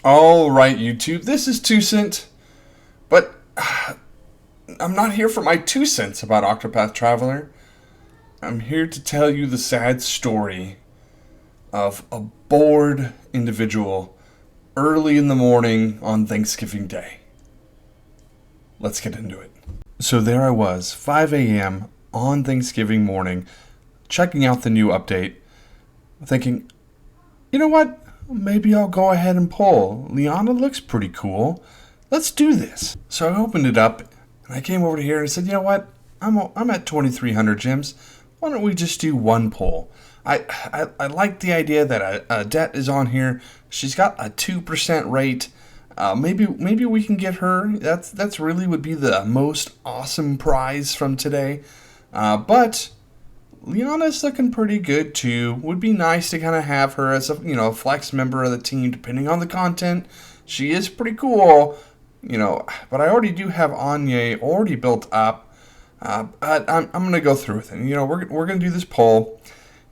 All right, YouTube, this is 2 Cent, but I'm not here for my 2 cents about Octopath Traveler. I'm here to tell you the sad story of a bored individual early in the morning on Thanksgiving Day. Let's get into it. So there I was, 5 a.m. on Thanksgiving morning, checking out the new update, thinking, you know what? Maybe I'll go ahead and pull. Lianna looks pretty cool. Let's do this. So I opened it up and I came over to here and said, you know what? I'm at 2,300 gems. Why don't we just do one pull? I like the idea that a debt is on here. She's got a 2% rate. Maybe we can get her. That's really would be the most awesome prize from today. But Lianna's looking pretty good too. Would be nice to kind of have her as a flex member of the team, depending on the content. She is pretty cool, But I already do have Anya already built up. But I'm gonna go through with it. We're gonna do this poll.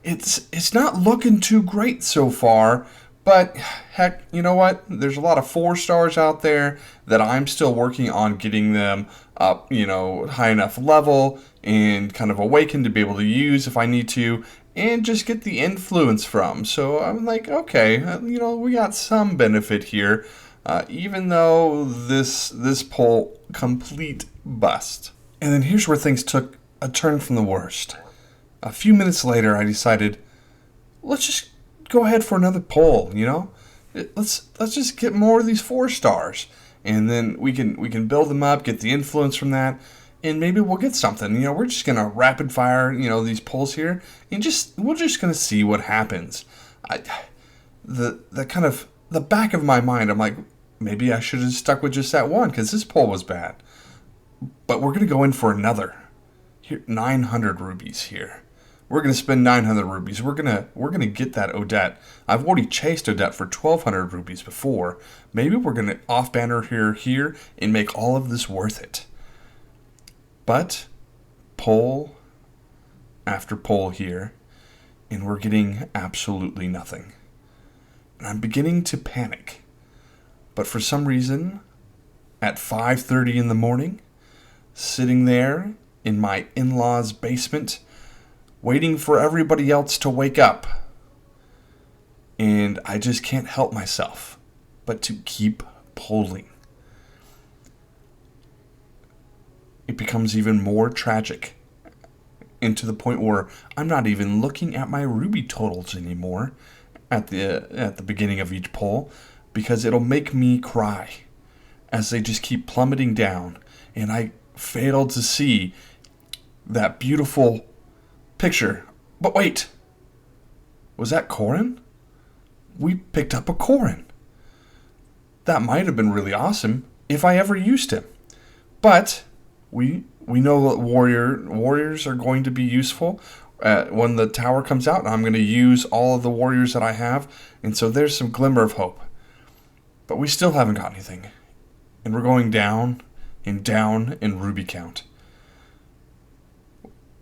It's not looking too great so far. But heck, you know what? There's a lot of 4 stars out there that I'm still working on getting them up, high enough level and kind of awakened to be able to use if I need to, and just get the influence from. So I'm like, okay, we got some benefit here, even though this poll complete bust. And then here's where things took a turn from the worst. A few minutes later, I decided, let's just go ahead for another poll. Let's just get more of these 4 stars, and then we can build them up, get the influence from that, and maybe we'll get something. We're just gonna rapid fire these polls here, and we're just gonna see what happens. The back of my mind, I'm like, maybe I should have stuck with just that one because this poll was bad. But we're gonna go in for another. Here, 900 rubies here. We're going to spend 900 rubies. We're going to get that Odette. I've already chased Odette for 1,200 rubies before. Maybe we're going to off-banner here, and make all of this worth it. But poll after poll here, and we're getting absolutely nothing. And I'm beginning to panic. But for some reason, at 5:30 in the morning, sitting there in my in-laws' basement, waiting for everybody else to wake up. And I just can't help myself but to keep polling. It becomes even more tragic, and to the point where I'm not even looking at my ruby totals anymore at the beginning of each poll, because it'll make me cry as they just keep plummeting down, and I fail to see that beautiful picture. But wait, was that Corin? We picked up a Corin. That might have been really awesome if I ever used him. But we know that warriors are going to be useful when the tower comes out. I'm going to use all of the warriors that I have, and so there's some glimmer of hope. But we still haven't got anything, and we're going down and down in ruby count.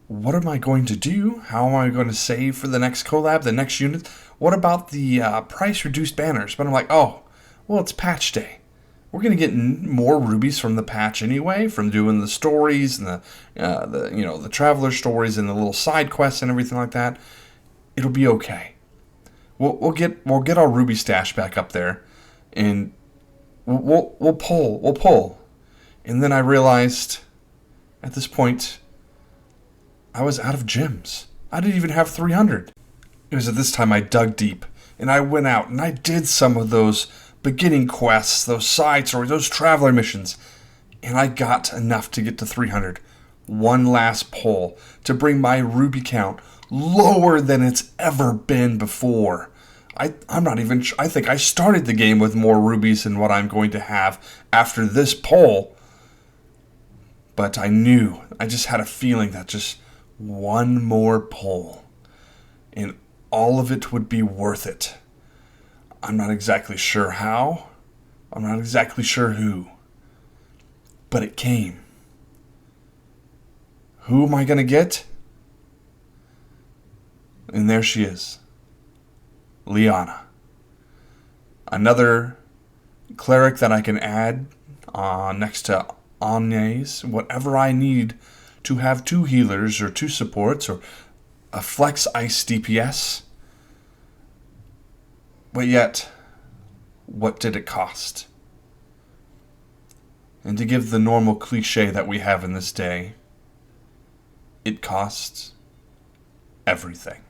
What am I going to do? How am I going to save for the next collab, the next unit? What about the price reduced banners? But I'm like, oh, well, it's patch day. We're going to get more rubies from the patch anyway, from doing the stories and the traveler stories and the little side quests and everything like that. It'll be okay. We'll get our ruby stash back up there, and we'll pull. And then I realized at this point, I was out of gems. I didn't even have 300. It was at this time I dug deep, and I went out and I did some of those beginning quests, those side stories, those traveler missions, and I got enough to get to 300. One last pull to bring my ruby count lower than it's ever been before. I'm not even sure. I think I started the game with more rubies than what I'm going to have after this pull. But I just had a feeling that just one more pull, and all of it would be worth it. I'm not exactly sure how. I'm not exactly sure who. But it came. Who am I going to get? And there she is. Lianna. Another cleric that I can add next to Anya's, whatever I need to have 2 healers or 2 supports or a flex ice DPS. But yet, what did it cost? And to give the normal cliche that we have in this day, it costs everything.